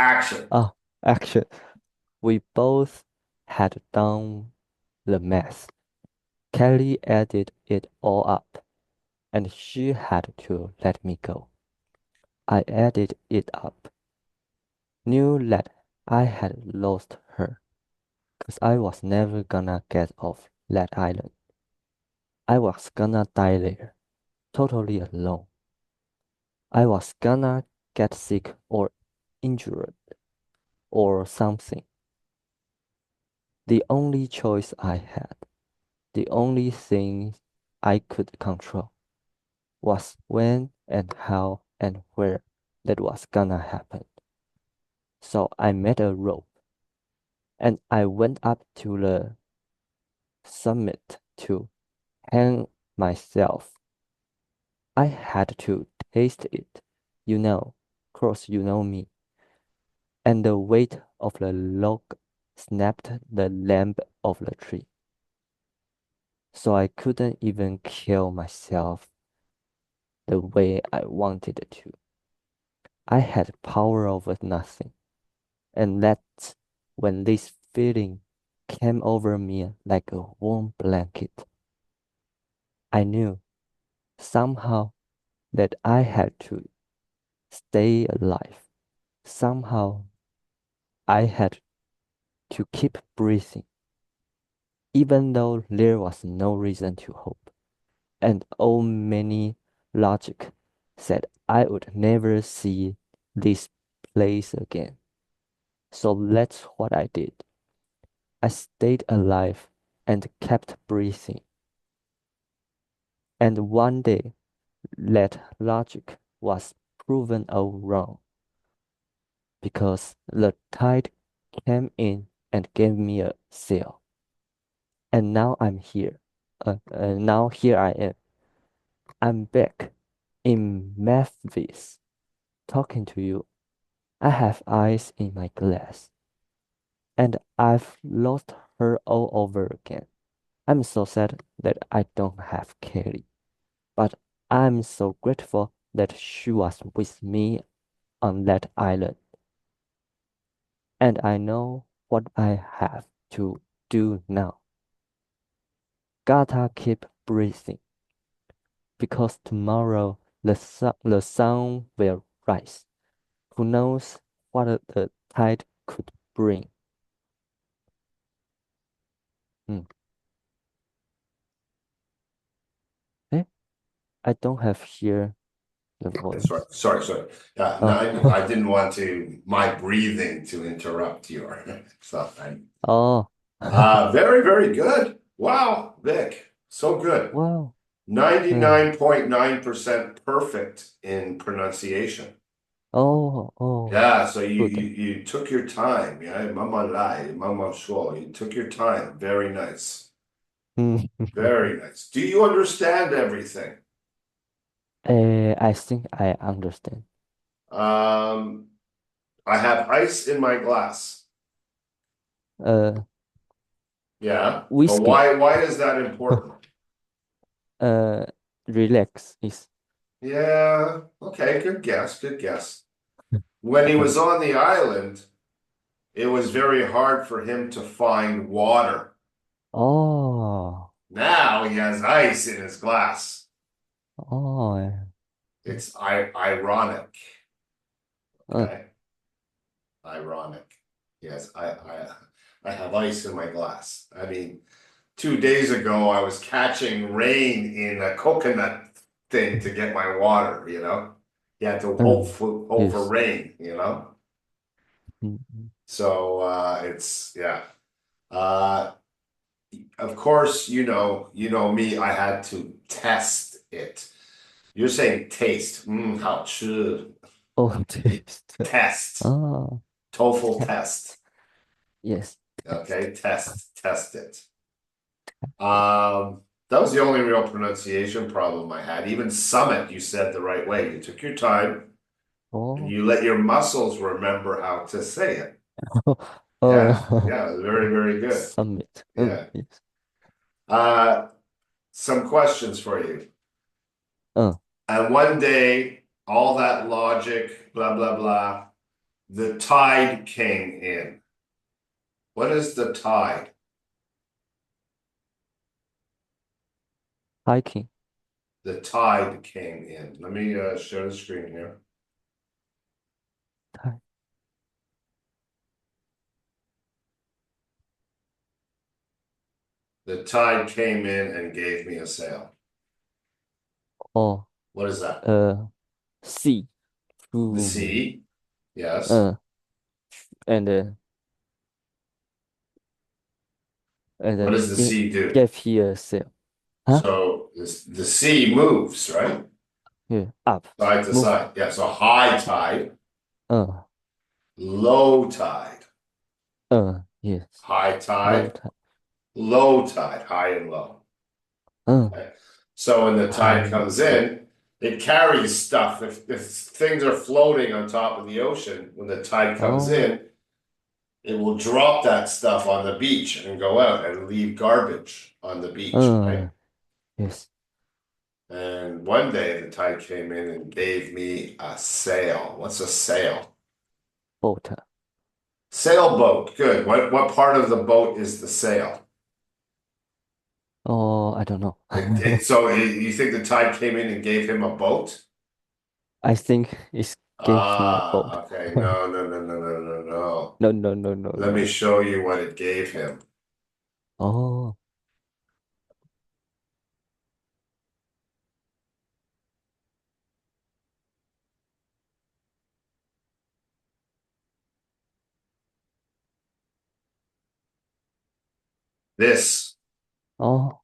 Action. Oh, action. We both had done the math. Kelly added it all up, and she had to let me go. I added it up, knew that I had lost her, 'cause I was never gonna get off that island. I was gonna die there, totally alone. I was gonna get sick or injured or something. The only choice I had, the only thing I could control, was when and how and where that was gonna happen. So I made a rope and I went up to the summit to hang myself. I had to taste it, you know, cross you know me, and the weight of the log snapped the limb of the tree. So I couldn't even kill myself the way I wanted to. I had power over nothing. And that's when this feeling came over me like a warm blanket. I knew somehow that I had to stay alive. Somehow I had to keep breathing, even though there was no reason to hope. And oh, many logic said I would never see this place again. So that's what I did. I stayed alive and kept breathing. And one day, that logic was proven all wrong because the tide came in and gave me a sail. And now I'm here. Now here I am. I'm back in Memphis talking to you. I have ice in my glass. And I've lost her all over again. I'm so sad that I don't have Kelly, but I'm so grateful that she was with me on that island. And I know what I have to do now. Gotta keep breathing because tomorrow the sun will rise. Who knows what the tide could bring? Hmm. Eh? I don't have here the Sorry, voice. sorry. No, Oh, I didn't want my breathing to interrupt your stuff. oh, Very, very good. Wow, Vic, so good. wow. Uh, 99.9% perfect in pronunciation. oh, Yeah, so you, good. you you took your time. Yeah, mama lai, mama sure. You took your time. Very nice. Hmm. Very nice. Do you understand everything? I think I understand. Um, I have ice in my glass. Uh, Yeah, but whiskey. why is that important? Uh, relax is. Yeah, okay, good guess, good guess. When he was on the island, it was very hard for him to find water. Oh, Now he has ice in his glass. oh, It's ironic. uh, Okay, ironic. Yes, I have ice in my glass. I mean, 2 days ago I was catching rain in a coconut thing to get my water. You had to hope for yes. rain. Mm, So it's yeah. Uh, of course, you know me. I had to test it. You're saying taste. 好吃. oh, taste. Test. Oh, TOEFL test. test. Yes, test. Okay, test it. That was the only real pronunciation problem I had. Even summit, you said the right way. You took your time and Oh, you let your muscles remember how to say it. Yeah, oh, yeah, it was very, very good. summit. Oh, Yeah. yes. Uh, some questions for you. Uh, And one day, all that logic, blah, blah, blah, The tide came in. What is the tide? Hiking. The tide came in. Let me share the screen here. Hi- The tide came in and gave me a sail. Oh, What is that? uh, sea. The Boom. sea. Yes. Uh, and uh, and What does the it sea do? gave here a sail. Huh? So the sea moves, right? Yeah. Up. Side to Move. side. Yeah. So high tide, Uh, low tide, yes. high Low tide, tide. low tide, high and low. Uh, Okay. So when the tide high. comes in, it carries stuff. If things are floating on top of the ocean, when the tide comes Oh. in, it will drop that stuff on the beach and go out and leave garbage on the beach, Uh, right? yes. And one day the tide came in and gave me a sail. What's a sail? Boat. Sailboat. Good. What part of the boat is the sail? Oh, I don't know. You think the tide came in and gave him a boat? I think it gave me a boat. Ah, okay. No, no, no, no, no, no, no. No, no, no, no, Let me no. show you what it gave him. Oh, This, oh,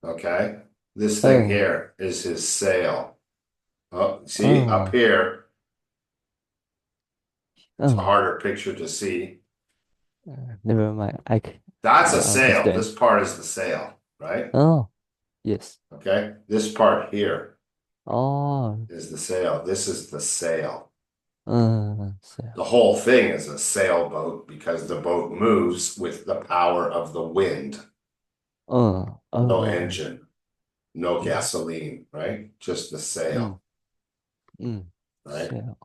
okay? This thing uh, here is his sail. Oh, see up uh, here, it's a uh, harder picture to see. never mind. That's I a sail. understand. This part is the sail, right? Oh, yes. Okay. This part here Oh, is the sail. This is the sail. so, The whole thing is a sailboat because the boat moves with the power of the wind. No oh, engine, no mm, gasoline, right? Just the sail, mm, mm, right? so,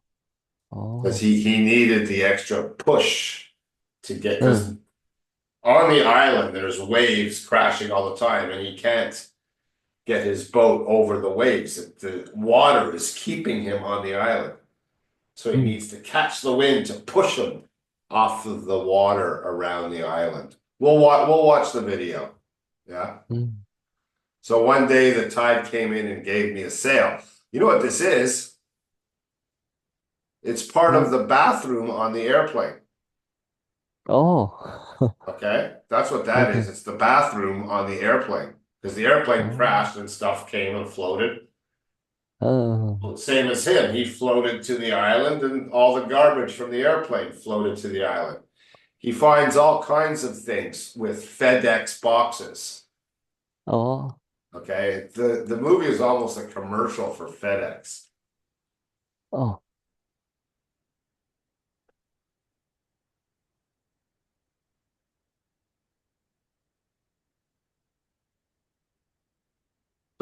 Because oh, he needed the extra push to get, because uh, on the island there's waves crashing all the time and he can't get his boat over the waves. The water is keeping him on the island. So he mm, needs to catch the wind to push him off of the water around the island. We'll watch the video. Yeah. mm, So one day the tide came in and gave me a sail. You know what this is? It's part of mm, the bathroom on the airplane. oh, Okay. That's what that is. okay. It's the bathroom on the airplane. Because the airplane Oh, crashed and stuff came and floated. uh, Same as him. He floated to the island and all the garbage from the airplane floated to the island. He finds all kinds of things with FedEx boxes. oh, Okay. The movie is almost a commercial for FedEx. oh,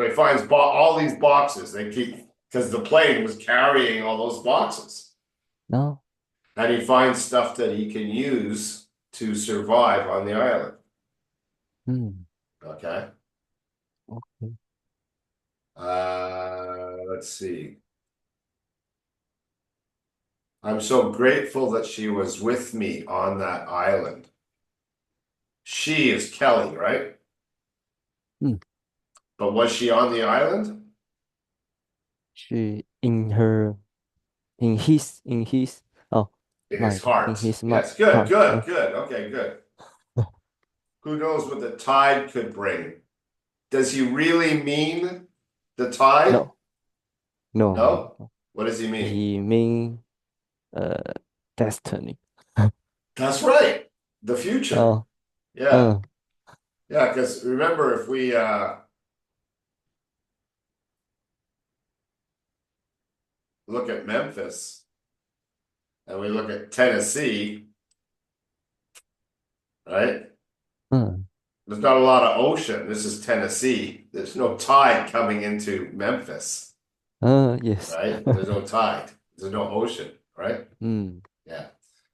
So he finds all these boxes. They keep because the plane was carrying all those boxes. no, And he finds stuff that he can use to survive on the island. mm, Okay. okay. Let's see. I'm so grateful that she was with me on that island. She is Kelly, right? Mm. But was she on the island? She in his oh In his mind in heart. his mind Yes, good, heart. good, good. Okay, good. Who knows what the tide could bring? Does he really mean the tide? No, no, no, No? no. What does he mean? He mean uh destiny. That's right. The future. Oh, Yeah. uh, Yeah, because remember if we look at Memphis and we look at Tennessee, right? uh, There's not a lot of ocean. This is Tennessee. There's no tide coming into Memphis, yes. right? There's no tide. There's no ocean. right? Mm, Yeah.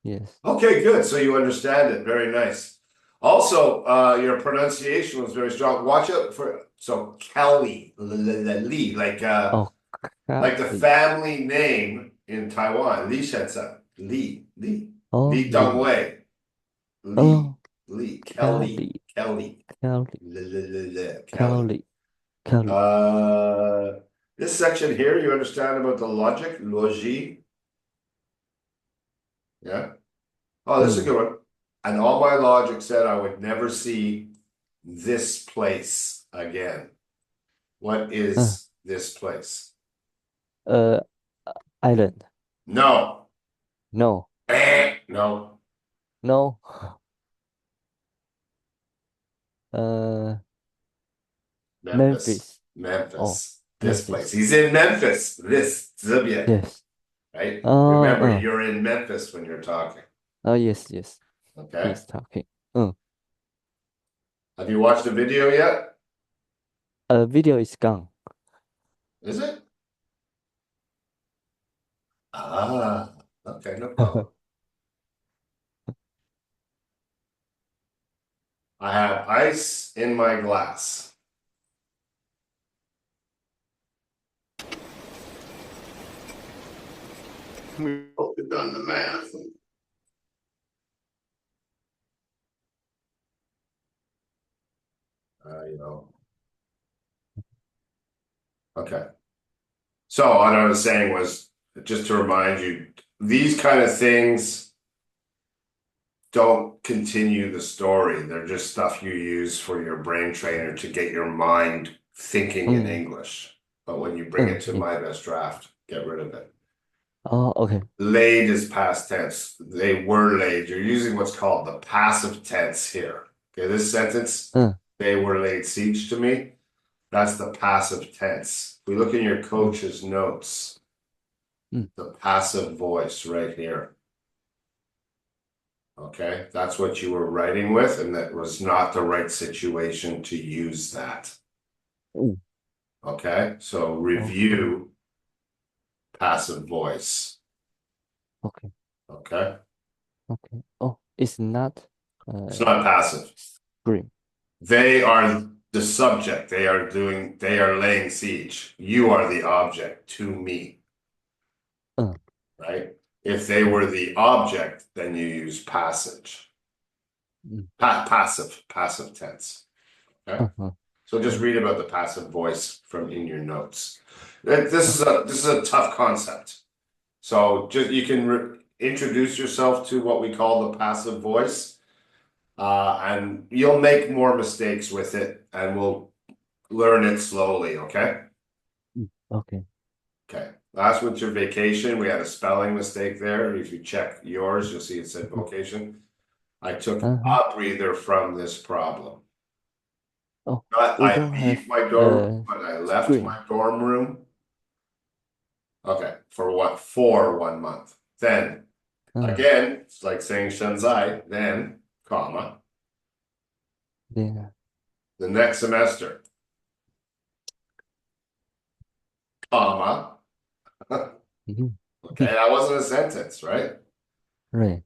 yes. Okay, good. So you understand it. Very nice. Also, your pronunciation was very strong. Watch out for so Kelly Lee, Oh, like the Cali. family name in Taiwan. Li Shensa. Oh, Li Lee. Dongwei. Oh, Kelly, Cali. Kelly, Cali. Kelly. Cali. Cali. Uh, this section here, you understand about the logic, logique, yeah? Oh, this is a Mm. good one. And all my logic said I would never see this place again. What Uh, is this place? uh, Island. No. No. No. No. Uh, Memphis. Memphis. Oh, Memphis. This place. Memphis. He's in Memphis. This, 这边, Yes. right? Oh, Remember, you're in Memphis when you're talking. oh, yes, yes. Okay. He's talking. Have you watched the video yet? Video is gone. Is it? Ah, okay, no problem. I have ice in my glass. We hope you've done the math. You know. Okay. So what I was saying was just to remind you, these kind of things don't continue the story. They're just stuff you use for your brain trainer to get your mind thinking in Mm, English. But when you bring it to yes. my best draft, get rid of it. Oh, okay. Laid is past tense. They were laid. You're using what's called the passive tense here. Okay, this sentence, Uh, they were laid siege to me. That's the passive tense. If we look in your mm, coach's notes, mm, the passive voice right here. Okay, that's what you were writing with, and that was not the right situation to use that. mm. Okay, so Okay. review passive voice. Okay. Okay, Okay. Oh, it's not it's uh not passive. scream. They are the subject. They are laying siege. You are the object to me, Uh, right? If they were the object, then you use passage. mm, Passive tense. Okay. uh-huh. So just Mm, read about the passive voice from in your notes. okay. This is a tough concept. So just you can introduce yourself to what we call the passive voice, and you'll make more mistakes with it, and we'll learn it slowly. Okay. Okay. Okay. Last winter vacation, we had a spelling mistake there. If you check yours, you'll see it said Mhm. vocation. I took Uh-huh. a breather from this problem. Oh, Not we I don't leave have my dorm room, but I left my scream. dorm room. Okay, for what? For 1 month. Then Uh, again, it's like saying Shenzai, then, comma, yeah. the next semester, comma. Mhm. Okay, that wasn't a sentence, right? Right.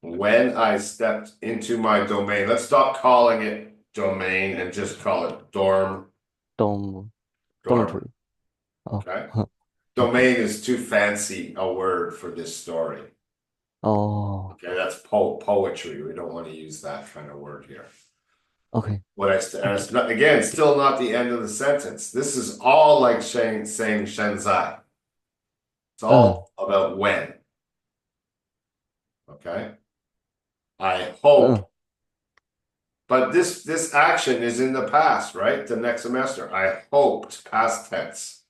When I stepped into my domain, let's stop calling it domain and just call it Dorm dorm. dormitory. Oh. Okay. Okay. Domain is too fancy a word for this story. Oh. Okay, that's poetry. We don't want to use that kind of word here. Okay. What I and it's not, again, still not the end of the sentence. This is all like saying Shenzai. It's Uh. all about when. Okay. I hope, Uh. but this action is in the past, right? The next semester. I hoped, past tense,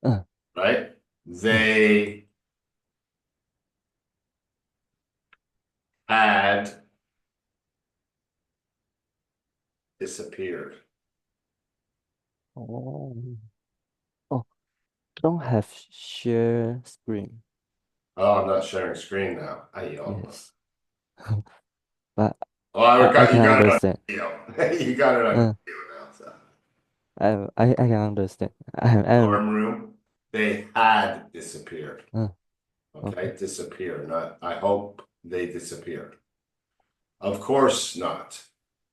Uh. right? Mm. They had disappeared. Oh. Oh. Don't have share screen. Oh, I'm not sharing screen now. Yes. But Oh, I I got you can got it on understand. video. You got it on Uh. video now. So. I can understand. I Dorm room. They had disappeared. uh, Okay. Okay, disappear, not I hope they disappear. Of course not.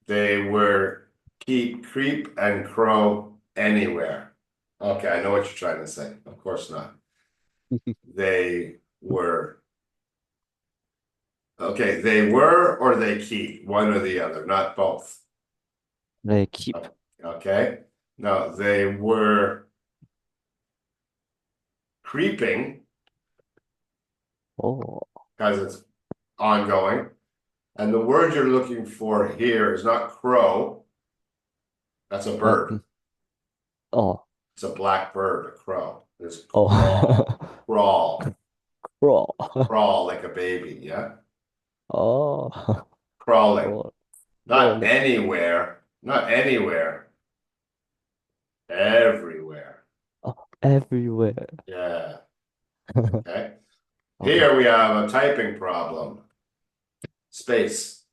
They were keep creep and crow anywhere. Okay, I know what you're trying to say. Of course not. They were okay, they were or they keep, one or the other, not both. They keep. Okay. No, they were creeping Oh, because it's ongoing. And the word you're looking for here is not crow. That's a bird. mm, oh, It's a black bird, a crow. It's crawl, oh, crawl, crawl. crawl like a baby. Yeah. Oh, Crawling. oh, Not crawling. anywhere. Not anywhere. Everywhere. Oh, everywhere. Yeah. Okay. Okay. Here we have a typing problem. Space,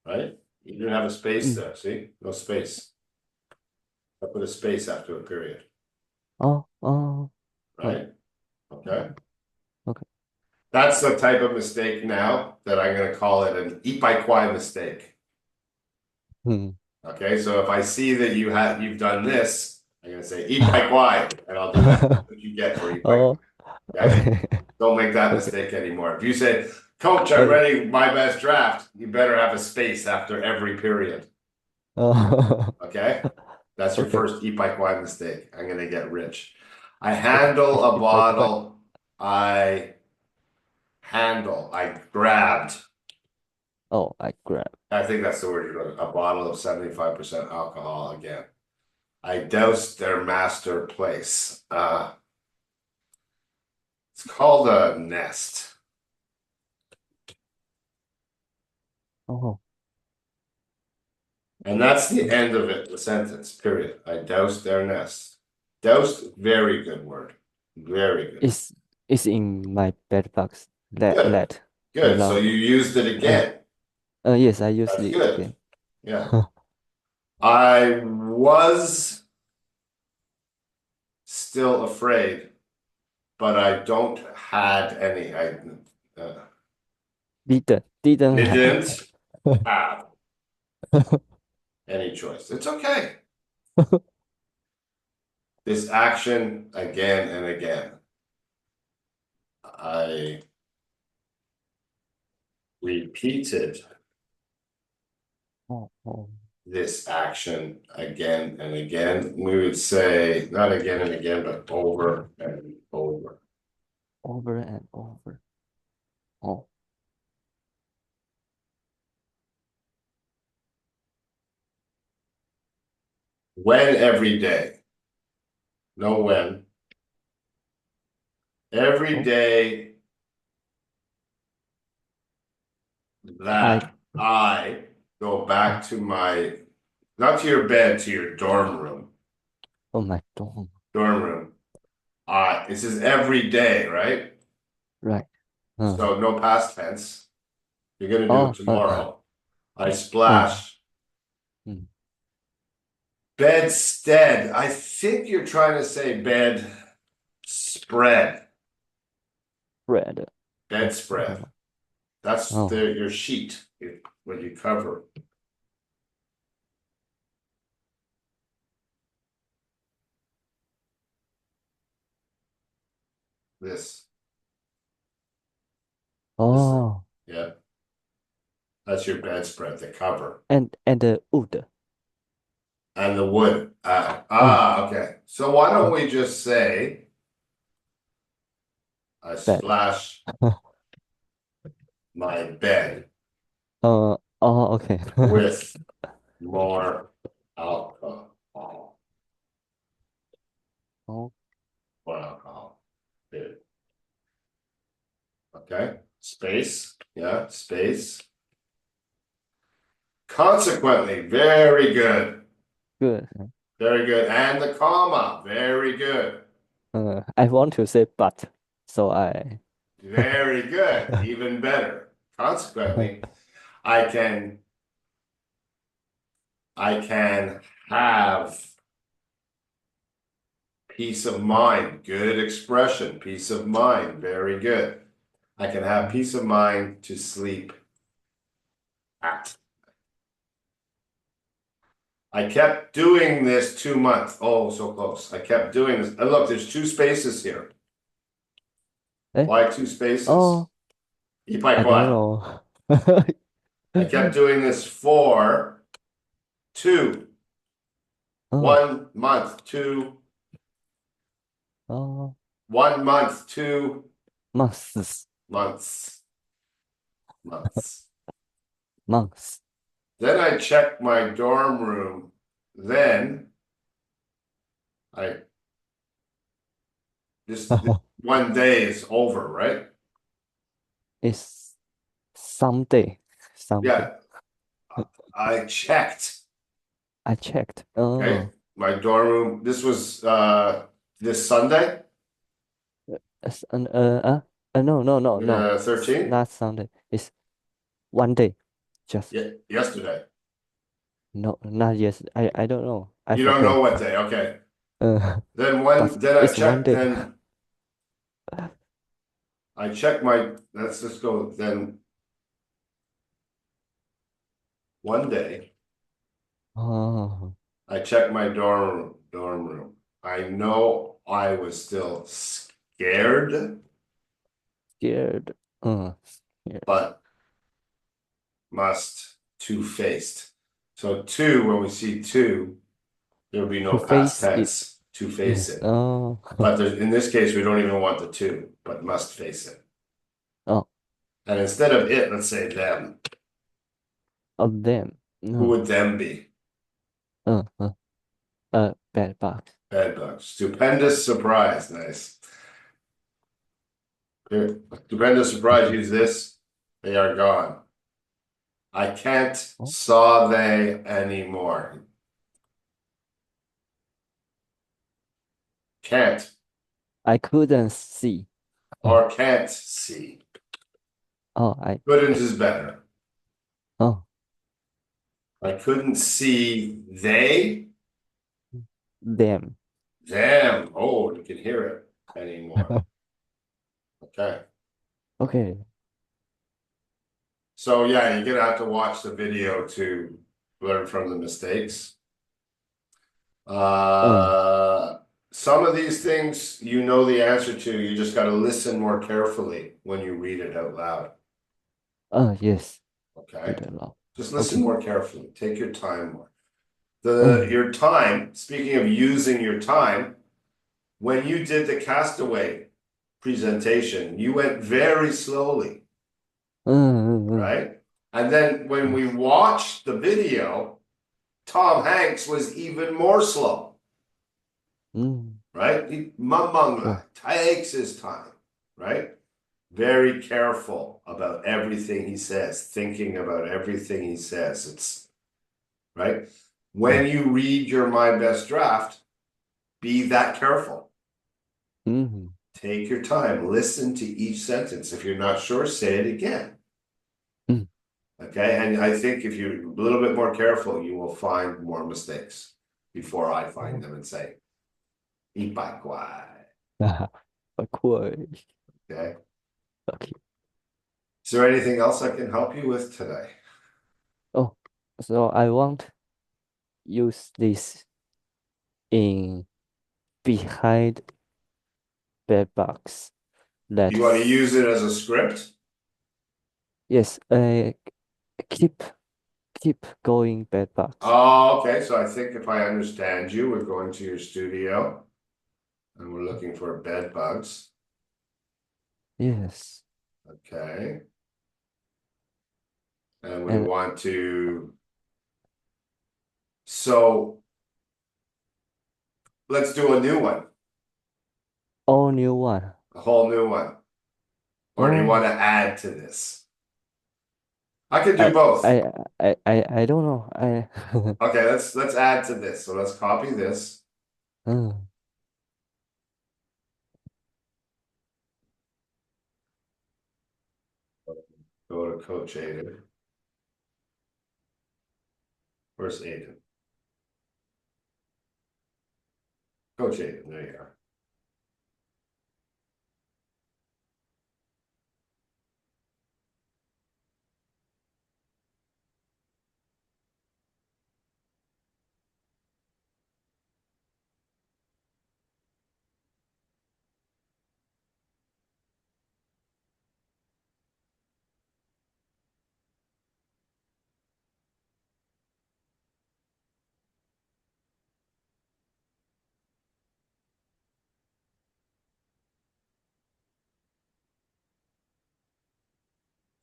right? You didn't have a space Mm. there. See? No space. I put a space after a period, Oh, oh, oh, right? Okay. okay. That's the type of mistake now that I'm going to call it an ipaikwai mistake. Hmm. Okay, so if I see that you've done this, I'm going to say ipaikwai, and I'll do that. That's what you get for ipaikwai. Oh, Okay, okay. don't make that Okay. mistake anymore. If you say, "Coach, I'm Okay. ready, my best draft," you better have a space after every period. Oh, Okay, that's your okay. first ipaikwai mistake. I'm going to get rich. I Okay. handle a If I quite. bottle. I handle. I grabbed. Oh, I grab. I think that's the word you're looking. A bottle of 75% alcohol again. I doused their master place. It's called a nest. Oh, And that's the end of it, the sentence, period. I doused their nest. Doused, very good word. Very good. it's it's in my bed box. Let Good. let Good. So you allow. used it Uh, again. yes, I used That's it good. again. Yeah. I was still afraid, but I don't had any. I Didn't have. didn't have any choice. It's okay. This action again and again. I repeated Oh, oh, this action again and again. We would say not again and again, but over and over. over and over. Oh, When every day, no when, every oh, day I that I go back to my, not to your bed, to your dorm room. oh my God. Dorm room. This is every day, right? Right. So no past tense. You're gonna do it Oh, tomorrow. I uh, splash. mm, Bedstead. I think you're trying to say bed spread. bread. Bedspread. That's Oh, your sheet, what you cover. This. This thing. oh, Yeah. That's your bedspread, the cover. and the wood. And the wood. Oh, Okay. So why don't oh, we just say I bed. splash my bed Oh, okay. with more alcohol. Oh, More alcohol. Good. Okay. Space. Yeah, space. Consequently, very good. good. Very good. And the comma, very good. I want to say but, so I. Very good. Even better. Consequently, I can I can have Peace of mind, good expression. Peace of mind, very good. I can have peace of mind to sleep at. I kept doing this 2 months. Oh, so close. I kept doing this. And look, there's two spaces here. Eh? Why two spaces? Oh, I don't Ipaikwan. know. I kept doing this for two. Oh, 1 month, 2, oh, 1 month, months, months, months. months. Then I checked my dorm room. Then I this one day is over, right? It's someday, someday. Yeah, I checked. I checked. Okay, Oh, my dorm room. This was this Sunday, no, no, no, no. It's 13th. not Sunday. It's one day. Just Yeah, yesterday. no, not yes. I don't know. I You don't know forget. what day. Okay. Uh, Then but then I it's one checked. day. Then I checked my. Let's just go. Then one day Oh, I checked my dorm room. I know I was still scared, scared. Scared. but must two-faced. So two, when we see two, there will be To no past face it. tense to face Yes. it. Oh, But there's, in this case, we don't even want the two, but must face it. oh, And instead of it, let's say them. of them. Who No. would them be? Uh, uh, bad box. Bedbugs. Stupendous surprise. Nice. Here, stupendous surprise. Use this. They are gone. I can't Oh, saw they anymore. Can't I couldn't see. or can't see. Oh, I. Couldn't is better. Oh, I couldn't see they, them. them. Oh, you can hear it anymore. Okay. Okay. So yeah, you're gonna have to watch the video to learn from the mistakes. Uh, Some of these things you know the answer to, you just gotta listen more carefully when you read it out loud. yes. Okay? Read aloud. Just listen Okay. more carefully. Take your time more. Your time, speaking of using your time, when you did the Castaway presentation, you went very slowly, Uh, right? And then when we yes. watched the video, Tom Hanks was even more slow, Mm, right? He mamanga oh, takes his time, right? Very careful about everything he says, thinking about everything he says. It's right. oh. When you read your My Best Draft, be that careful. Mm, Take your time, listen to each sentence. If you're not sure, say it again. mm. Okay. And I think if you're a little bit more careful, you will find more mistakes before I find Oh. them and say, Ipakwai. Awkward. Okay. Okay. Is there anything else I can help you with today? Oh, so I won't use this in behind bed box. You want to use Let's it as a script? yes. Keep keep going bed box. Oh, okay. So I think if I understand you, we're going to your studio and we're looking for bed bugs. Yes. Okay. And we And want to, so let's do a new one, all new one. a whole new one. Or do you want Oh, to add to this? I could do I both. I I don't know. I Okay, let's add to this. So let's copy this. Mm, Go to Coach Aiden. Where's Aiden? Coach Aiden, there you are.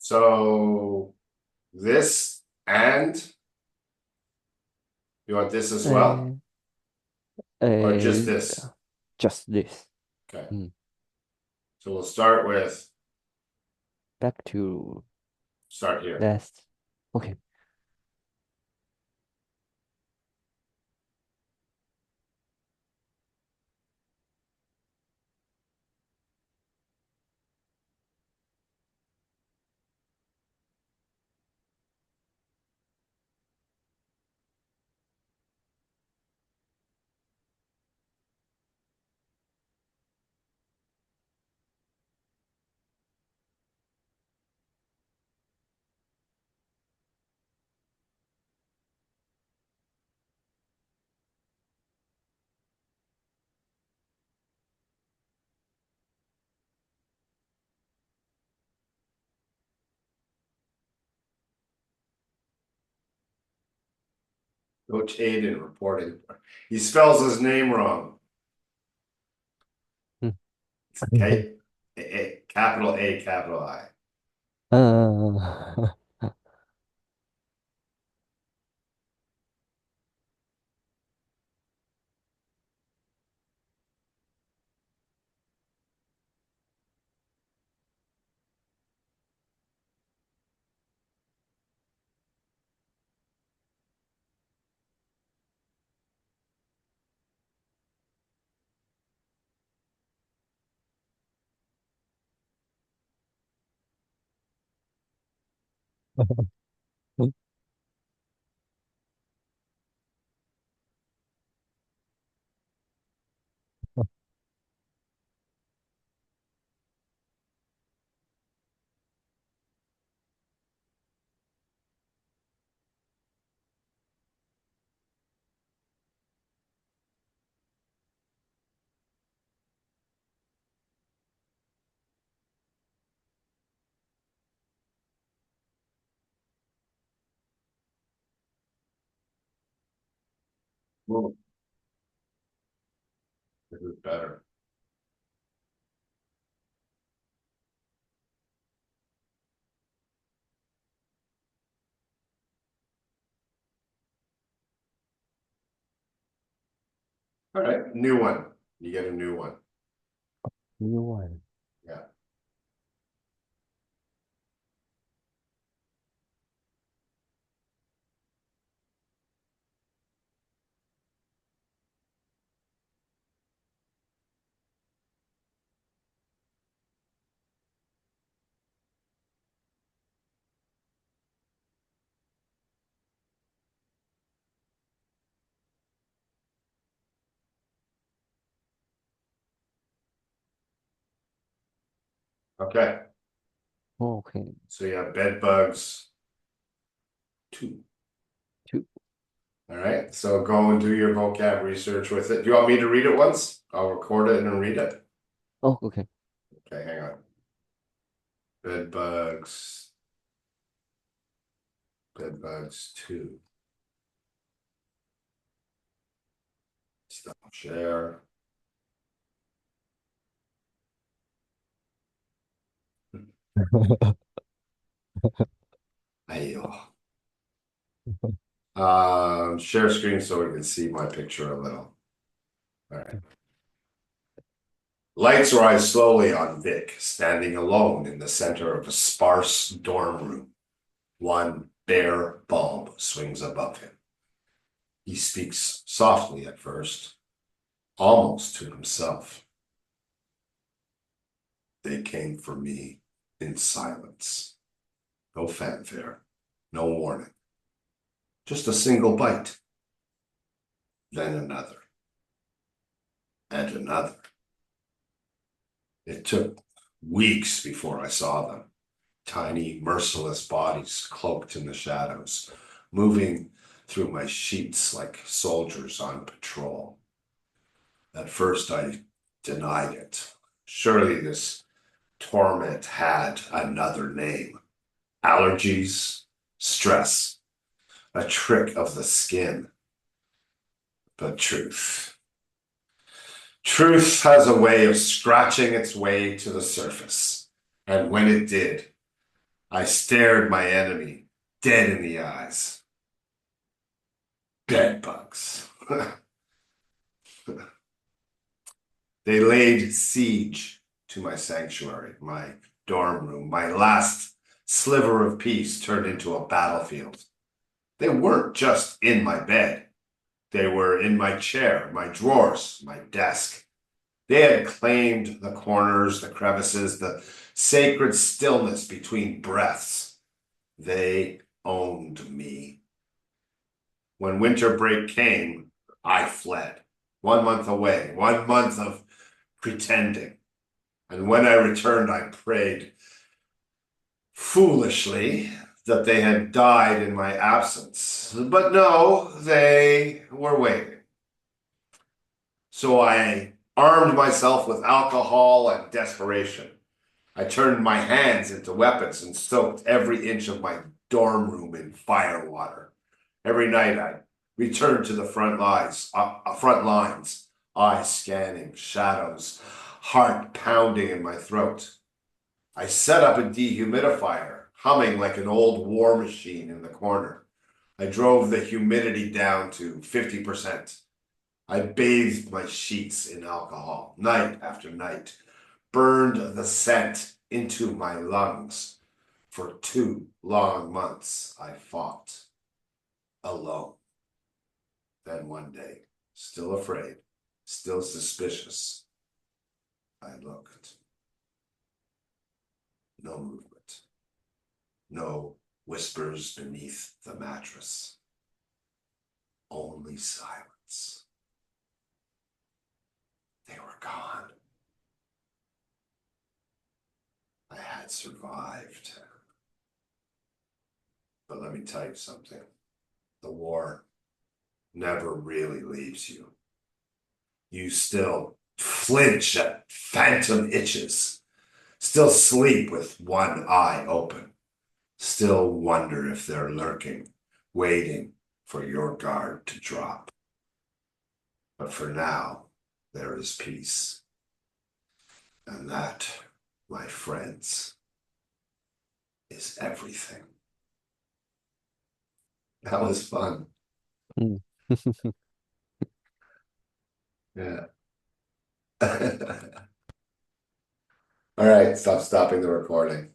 So this and you want this as well? Or just Uh, this? just this. Okay. Mm. So we'll start with Back to start here. last. Okay. Coach Aiden reporting. He spells his name wrong. Mm. It's capital A, capital I. Uh, Whoa, this is better. All right, new one. You get a new one. new one. Yeah. Okay. Okay. So you have bed bugs 2. Two. All right. So go and do your vocab research with it. Do you want me to read it once? I'll record it and read it. Oh, okay. Okay, hang on. Bed bugs. Bed bugs 2. Stop share. Ayo. Share screen so we can see my picture a little. All right. Lights rise slowly on Vic, standing alone in the center of a sparse dorm room. One bare bulb swings above him. He speaks softly at first, almost to himself. They came for me in silence. No fanfare, no warning. Just a single bite, then another. and another. It took weeks before I saw them. Tiny, merciless bodies cloaked in the shadows, moving through my sheets like soldiers on patrol. At first, I denied it. Surely this torment had another name. Allergies, stress, a trick of the skin. But truth has a way of scratching its way to the surface. And when it did, I stared my enemy dead in the eyes. Bedbugs. They laid siege to my sanctuary, my dorm room, my last sliver of peace turned into a battlefield. They weren't just in my bed. They were in my chair, my drawers, my desk. They had claimed the corners, the crevices, the sacred stillness between breaths. They owned me. When winter break came, I fled. 1 month away, 1 month of pretending. And when I returned, I prayed foolishly that they had died in my absence. But no, they were waiting. So I armed myself with alcohol and desperation. I turned my hands into weapons and soaked every inch of my dorm room in fire water. Every night I returned to the front lines, eyes scanning, shadows, heart pounding in my throat. I set up a dehumidifier, humming like an old war machine in the corner. I drove the humidity down to 50%. I bathed my sheets in alcohol, night after night, burned the scent into my lungs. For 2 long months, I fought alone. Then one day, still afraid, still suspicious, I looked. No movement, no whispers beneath the mattress, only silence. They were gone. I had survived. But let me tell you something. The war never really leaves you. You still flinch at phantom itches, still sleep with one eye open, still wonder if they're lurking, waiting for your guard to drop. But for now, there is peace. And that, my friends, is everything. That was fun. Mm. Yeah. All right, stopping the recording.